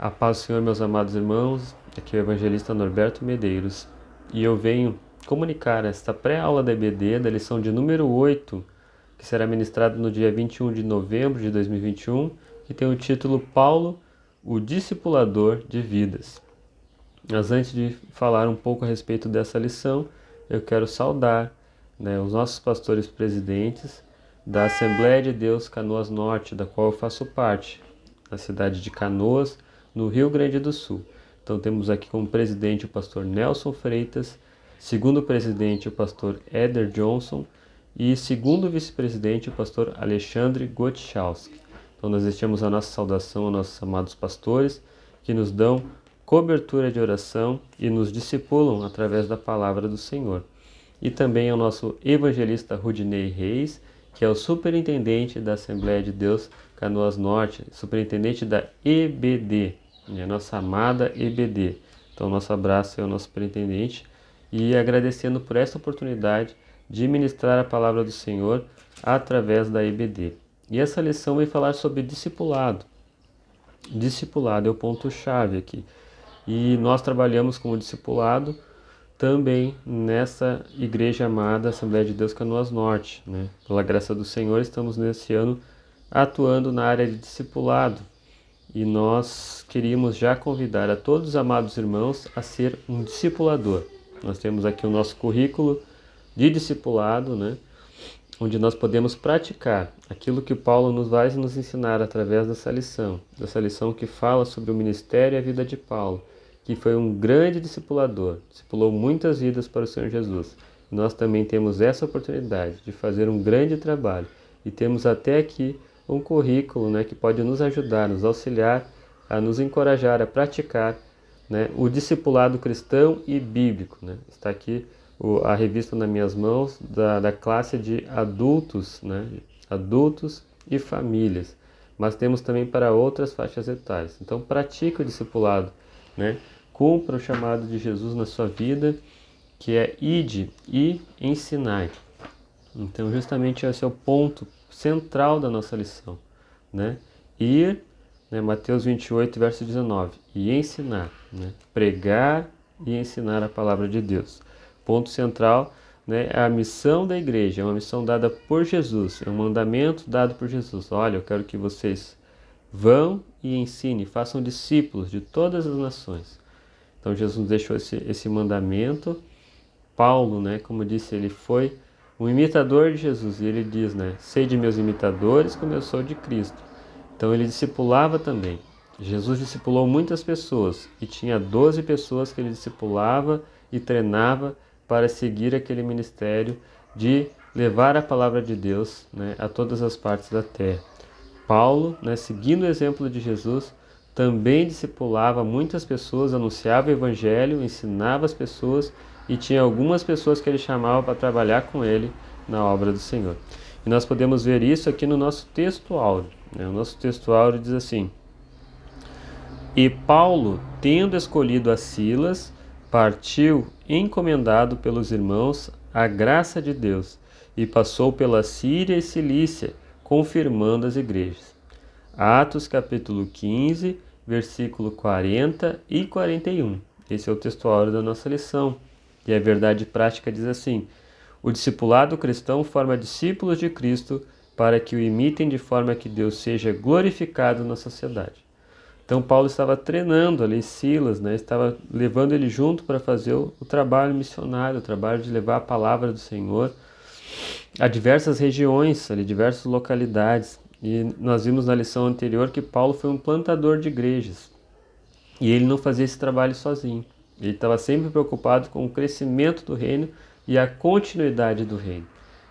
A paz do Senhor, meus amados irmãos, aqui é o evangelista Norberto Medeiros e eu venho comunicar esta pré-aula da EBD, da lição de número 8, que será ministrada no dia 21 de novembro de 2021, que tem o título Paulo, o Discipulador de Vidas. Mas antes de falar um pouco a respeito dessa lição, eu quero saudar os nossos pastores presidentes da Assembleia de Deus Canoas Norte, da qual eu faço parte, na cidade de Canoas, no Rio Grande do Sul. Então temos aqui como presidente o pastor Nelson Freitas, segundo presidente o pastor Éder Johnson e segundo vice-presidente o pastor Alexandre Gottschalski. Então nós deixamos a nossa saudação aos nossos amados pastores que nos dão cobertura de oração e nos discipulam através da palavra do Senhor. E também ao nosso evangelista Rudinei Reis, que é o superintendente da Assembleia de Deus Canoas Norte, superintendente da EBD, a nossa amada EBD. Então, nosso abraço ao nosso superintendente e agradecendo por esta oportunidade de ministrar a palavra do Senhor através da EBD. E essa lição vai falar sobre discipulado. Discipulado é o ponto-chave aqui. E nós trabalhamos como discipulado também nessa igreja amada Assembleia de Deus Canoas Norte. Pela graça do Senhor, estamos nesse ano atuando na área de discipulado. E nós queríamos já convidar a todos os amados irmãos a ser um discipulador. Nós temos aqui o nosso currículo de discipulado, onde nós podemos praticar aquilo que Paulo nos vai nos ensinar através dessa lição que fala sobre o ministério e a vida de Paulo, que foi um grande discipulador, discipulou muitas vidas para o Senhor Jesus. E nós também temos essa oportunidade de fazer um grande trabalho e temos até aqui um currículo que pode nos ajudar, nos auxiliar, a nos encorajar a praticar o discipulado cristão e bíblico. Está aqui a revista nas minhas mãos da classe de adultos, adultos e famílias, mas temos também para outras faixas etárias. Então pratique o discipulado, cumpra o chamado de Jesus na sua vida, que é ide e ensinai. Então justamente esse é o ponto central da nossa lição, ir, Mateus 28, verso 19, e ensinar, pregar e ensinar a palavra de Deus. Ponto central é a missão da igreja, é uma missão dada por Jesus, é um mandamento dado por Jesus. Olha, eu quero que vocês vão e ensinem, façam discípulos de todas as nações. Então Jesus nos deixou esse mandamento. Paulo, como disse, ele foi um imitador de Jesus, e ele diz, sede meus imitadores como eu sou de Cristo. Então ele discipulava também. Jesus discipulou muitas pessoas e tinha 12 pessoas que ele discipulava e treinava para seguir aquele ministério de levar a palavra de Deus a todas as partes da terra. Paulo, seguindo o exemplo de Jesus, também discipulava muitas pessoas, anunciava o evangelho, ensinava as pessoas e tinha algumas pessoas que ele chamava para trabalhar com ele na obra do Senhor. E nós podemos ver isso aqui no nosso texto áureo. O nosso texto áureo diz assim: E Paulo, tendo escolhido a Silas, partiu encomendado pelos irmãos à graça de Deus e passou pela Síria e Cilícia, confirmando as igrejas. Atos capítulo 15, versículo 40 e 41. Esse é o texto áureo da nossa lição. E a verdade prática diz assim: o discipulado cristão forma discípulos de Cristo para que o imitem de forma que Deus seja glorificado na sociedade. Então Paulo estava treinando ali Silas, estava levando ele junto para fazer o trabalho missionário, o trabalho de levar a palavra do Senhor a diversas regiões, ali, diversas localidades. E nós vimos na lição anterior que Paulo foi um plantador de igrejas. E ele não fazia esse trabalho sozinho. Ele estava sempre preocupado com o crescimento do reino e a continuidade do reino.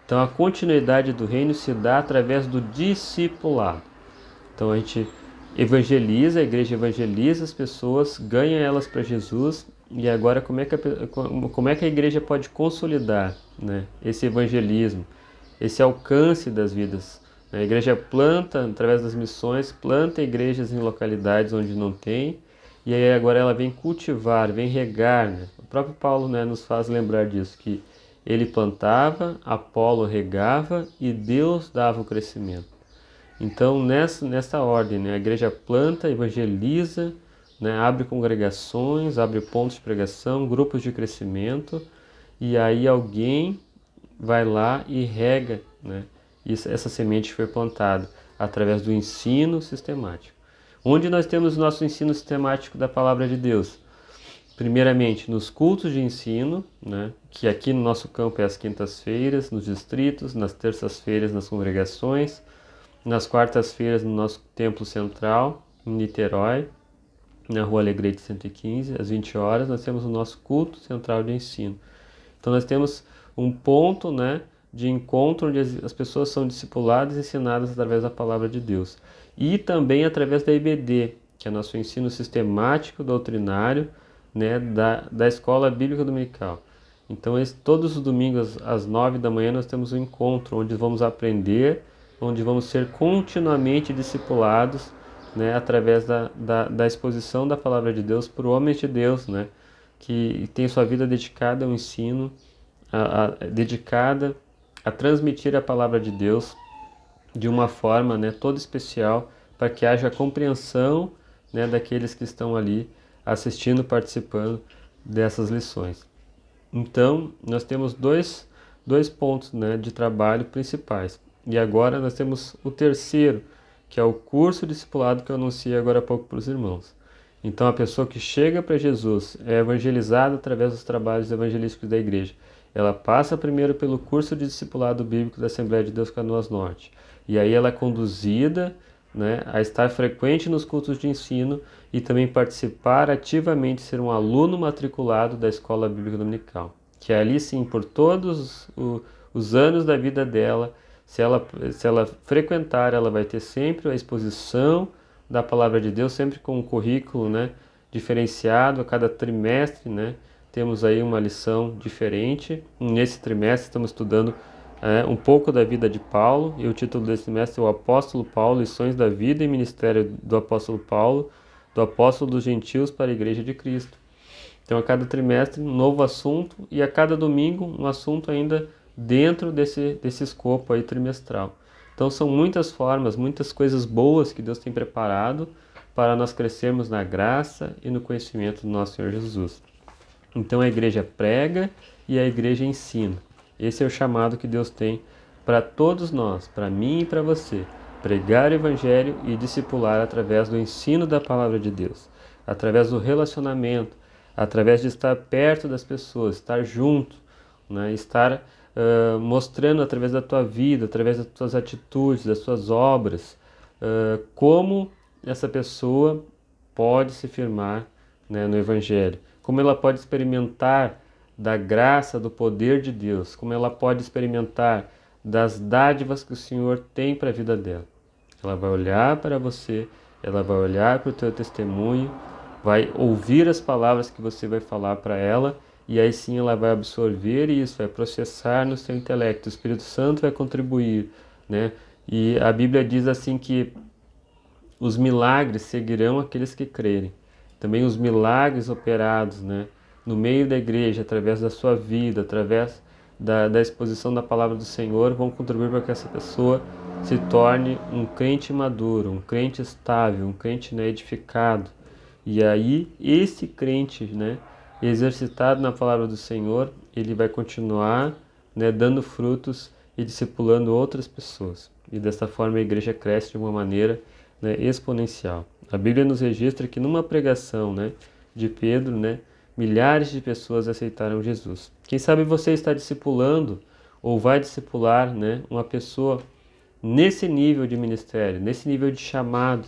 Então a continuidade do reino se dá através do discipulado. Então a gente evangeliza, a igreja evangeliza as pessoas, ganha elas para Jesus. E agora como é que a igreja pode consolidar esse evangelismo, esse alcance das vidas? A igreja planta, através das missões, planta igrejas em localidades onde não tem, e aí agora ela vem cultivar, vem regar. O próprio Paulo nos faz lembrar disso, que ele plantava, Apolo regava e Deus dava o crescimento. Então nessa ordem, a igreja planta, evangeliza, né? Abre congregações, abre pontos de pregação, grupos de crescimento, e aí alguém vai lá e rega, né? Essa semente foi plantada através do ensino sistemático. Onde nós temos o nosso ensino sistemático da palavra de Deus? Primeiramente, nos cultos de ensino, né? Que aqui no nosso campo é às quintas-feiras, nos distritos, nas terças-feiras nas congregações, nas quartas-feiras no nosso templo central, em Niterói, na Rua Alegrete 115, às 20 horas, nós temos o nosso culto central de ensino. Então nós temos um ponto, né, de encontro onde as pessoas são discipuladas e ensinadas através da palavra de Deus. E também através da IBD, que é nosso ensino sistemático doutrinário, né, da Escola Bíblica Dominical. Então todos os domingos às 9 da manhã nós temos um encontro onde vamos aprender, onde vamos ser continuamente discipulados, né, através da exposição da palavra de Deus por homens de Deus, né, que tem sua vida dedicada ao ensino, dedicada a transmitir a palavra de Deus de uma forma, né, toda especial, para que haja compreensão, né, daqueles que estão ali assistindo, participando dessas lições. Então, nós temos dois pontos, né, de trabalho principais. E agora nós temos o terceiro, que é o curso discipulado que eu anunciei agora há pouco para os irmãos. Então, a pessoa que chega para Jesus é evangelizada através dos trabalhos evangelísticos da igreja. Ela passa primeiro pelo curso de discipulado bíblico da Assembleia de Deus Canoas Norte. E aí ela é conduzida, né, a estar frequente nos cultos de ensino e também participar ativamente, ser um aluno matriculado da Escola Bíblica Dominical. Que ali sim, por todos os anos da vida dela, se ela frequentar, ela vai ter sempre a exposição da Palavra de Deus, sempre com um currículo, né, diferenciado a cada trimestre, né, temos aí uma lição diferente. Nesse trimestre estamos estudando um pouco da vida de Paulo, e o título desse trimestre é o Apóstolo Paulo, Lições da Vida e Ministério do Apóstolo Paulo, do Apóstolo dos Gentios para a Igreja de Cristo. Então, a cada trimestre, um novo assunto, e a cada domingo, um assunto ainda dentro desse escopo aí trimestral. Então, são muitas formas, muitas coisas boas que Deus tem preparado para nós crescermos na graça e no conhecimento do nosso Senhor Jesus. Então, a igreja prega e a igreja ensina. Esse é o chamado que Deus tem para todos nós, para mim e para você. Pregar o Evangelho e discipular através do ensino da Palavra de Deus, através do relacionamento, através de estar perto das pessoas, estar junto, né? Estar mostrando através da tua vida, através das tuas atitudes, das tuas obras, como essa pessoa pode se firmar, né, no Evangelho, como ela pode experimentar da graça, do poder de Deus, como ela pode experimentar das dádivas que o Senhor tem para a vida dela. Ela vai olhar para você, ela vai olhar para o teu testemunho, vai ouvir as palavras que você vai falar para ela, e aí sim ela vai absorver isso, vai processar no seu intelecto. O Espírito Santo vai contribuir, né? E a Bíblia diz assim que os milagres seguirão aqueles que crerem. Também os milagres operados, né, no meio da igreja, através da sua vida, através da exposição da palavra do Senhor, vão contribuir para que essa pessoa se torne um crente maduro, um crente estável, um crente, né, edificado. E aí, esse crente, né, exercitado na palavra do Senhor, ele vai continuar, né, dando frutos e discipulando outras pessoas. E dessa forma a igreja cresce de uma maneira, né, exponencial. A Bíblia nos registra que numa pregação, né, de Pedro, né, milhares de pessoas aceitaram Jesus. Quem sabe você está discipulando ou vai discipular, né, uma pessoa nesse nível de ministério, nesse nível de chamado,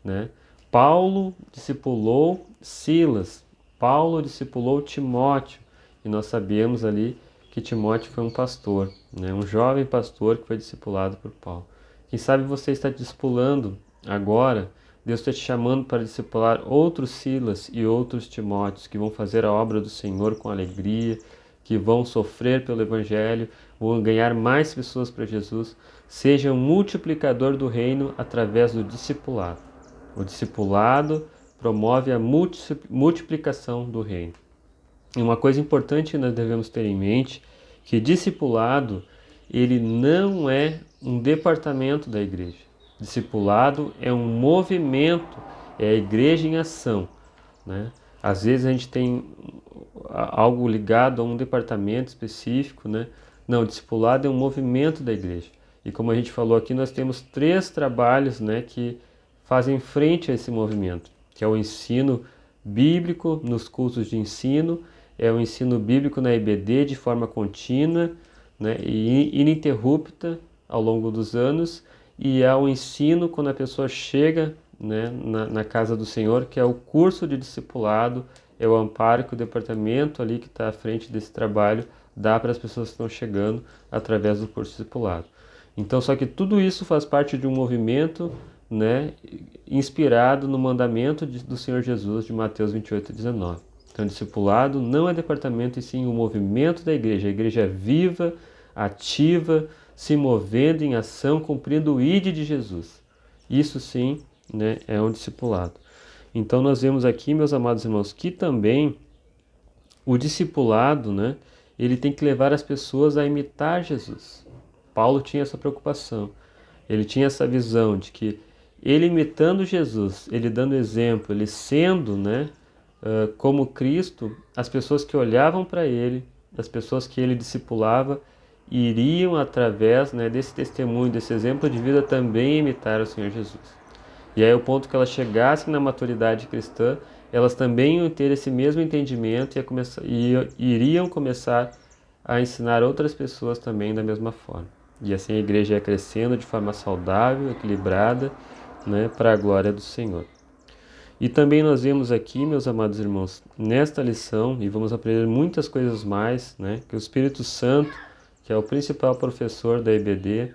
né? Paulo discipulou Silas, Paulo discipulou Timóteo, e nós sabemos ali que Timóteo foi um pastor, né? Um jovem pastor que foi discipulado por Paulo. Quem sabe você está discipulando agora, Deus está te chamando para discipular outros Silas e outros Timóteos que vão fazer a obra do Senhor com alegria, que vão sofrer pelo Evangelho, vão ganhar mais pessoas para Jesus. Seja um multiplicador do reino através do discipulado. O discipulado promove a multiplicação do reino. E uma coisa importante que nós devemos ter em mente, que discipulado, ele não é um departamento da igreja. Discipulado é um movimento, é a igreja em ação. né? Às vezes a gente tem algo ligado a um departamento específico, né? Não, o discipulado é um movimento da igreja. E como a gente falou aqui, nós temos 3 trabalhos, né, que fazem frente a esse movimento, que é o ensino bíblico nos cursos de ensino, é o ensino bíblico na EBD de forma contínua, né, e ininterrupta ao longo dos anos, e é o ensino quando a pessoa chega, né, na casa do Senhor, que é o curso de discipulado, é o amparo que o departamento ali que está à frente desse trabalho dá para as pessoas que estão chegando através do curso discipulado. Então, só que tudo isso faz parte de um movimento, né, inspirado no mandamento do Senhor Jesus de Mateus 28:19. Então, discipulado não é departamento, e sim o movimento da igreja. A igreja é viva, ativa, se movendo em ação, cumprindo o ID de Jesus. Isso sim, né, é um discipulado. Então, nós vemos aqui, meus amados irmãos, que também o discipulado, né, ele tem que levar as pessoas a imitar Jesus. Paulo tinha essa preocupação. Ele tinha essa visão de que ele imitando Jesus, ele dando exemplo, ele sendo, né, como Cristo, as pessoas que olhavam para ele, as pessoas que ele discipulava, iriam através, né, desse testemunho, desse exemplo de vida também imitar o Senhor Jesus. E aí o ponto que elas chegassem na maturidade cristã, elas também iam ter esse mesmo entendimento e iriam começar a ensinar outras pessoas também da mesma forma. E assim a igreja ia crescendo de forma saudável, equilibrada, né, para a glória do Senhor. E também nós vemos aqui, meus amados irmãos, nesta lição, e vamos aprender muitas coisas mais, né, que o Espírito Santo, que é o principal professor da EBD,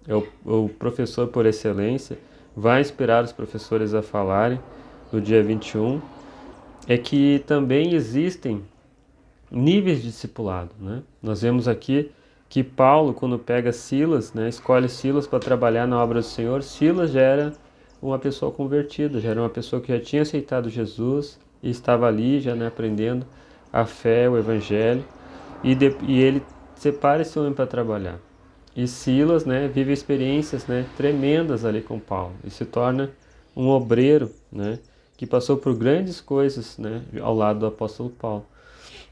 é o professor por excelência, vai inspirar os professores a falarem no dia 21, é que também existem níveis de discipulado, né? Nós vemos aqui que Paulo, quando pega Silas, né, escolhe Silas para trabalhar na obra do Senhor, Silas já era uma pessoa convertida, já era uma pessoa que já tinha aceitado Jesus e estava ali já, né, aprendendo a fé, o evangelho, e ele separa esse homem para trabalhar. E Silas, né, vive experiências, né, tremendas ali com Paulo e se torna um obreiro, né, que passou por grandes coisas, né, ao lado do apóstolo Paulo.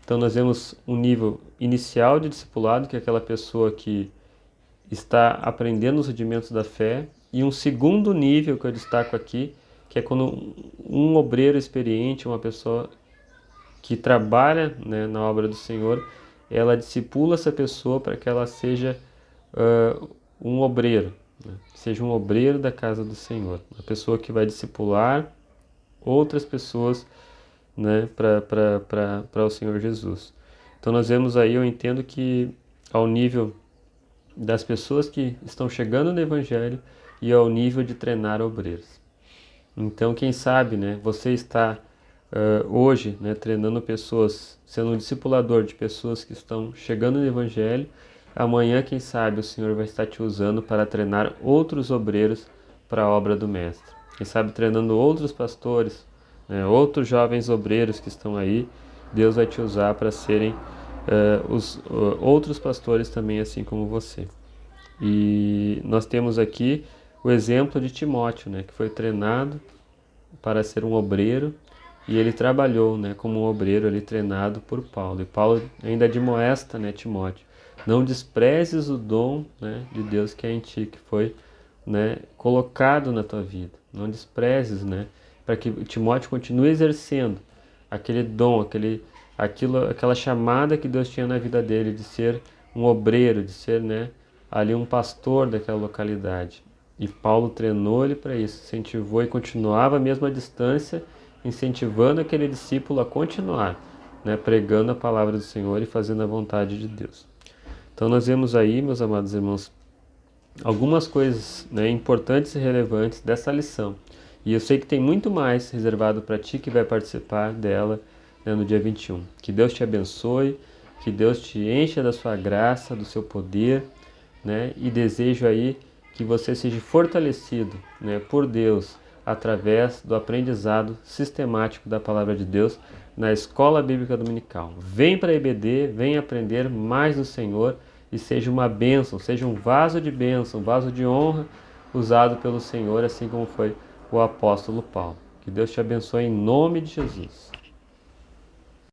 Então nós vemos um nível inicial de discipulado, que é aquela pessoa que está aprendendo os rudimentos da fé, e um segundo nível que eu destaco aqui, que é quando um obreiro experiente, uma pessoa que trabalha, né, na obra do Senhor, ela discipula essa pessoa para que ela seja um obreiro, né? Seja um obreiro da casa do Senhor, uma pessoa que vai discipular outras pessoas, né, para o Senhor Jesus. Então nós vemos aí, eu entendo que ao nível das pessoas que estão chegando no Evangelho e ao nível de treinar obreiros. Então quem sabe, né, você está hoje, né, treinando pessoas, sendo um discipulador de pessoas que estão chegando no Evangelho. Amanhã, quem sabe, o Senhor vai estar te usando para treinar outros obreiros para a obra do Mestre. Quem sabe treinando outros pastores, né, outros jovens obreiros que estão aí, Deus vai te usar para serem os outros pastores também, assim como você. E nós temos aqui o exemplo de Timóteo, né, que foi treinado para ser um obreiro, e ele trabalhou, né, como um obreiro ali treinado por Paulo. E Paulo ainda admoesta, né, Timóteo: não desprezes o dom, né, de Deus que é em ti, que foi, né, colocado na tua vida. Não desprezes, né, para que Timóteo continue exercendo aquele dom, aquela chamada que Deus tinha na vida dele de ser um obreiro, de ser, né, ali um pastor daquela localidade. E Paulo treinou ele para isso, incentivou e continuava mesmo à distância, incentivando aquele discípulo a continuar, né, pregando a palavra do Senhor e fazendo a vontade de Deus. Então nós vemos aí, meus amados irmãos, algumas coisas, né, importantes e relevantes dessa lição. E eu sei que tem muito mais reservado para ti que vai participar dela, né, no dia 21. Que Deus te abençoe, que Deus te encha da sua graça, do seu poder, né, e desejo aí que você seja fortalecido, né, por Deus através do aprendizado sistemático da Palavra de Deus na Escola Bíblica Dominical. Vem para a EBD, vem aprender mais do Senhor e seja uma bênção, seja um vaso de bênção, um vaso de honra usado pelo Senhor, assim como foi o apóstolo Paulo. Que Deus te abençoe em nome de Jesus.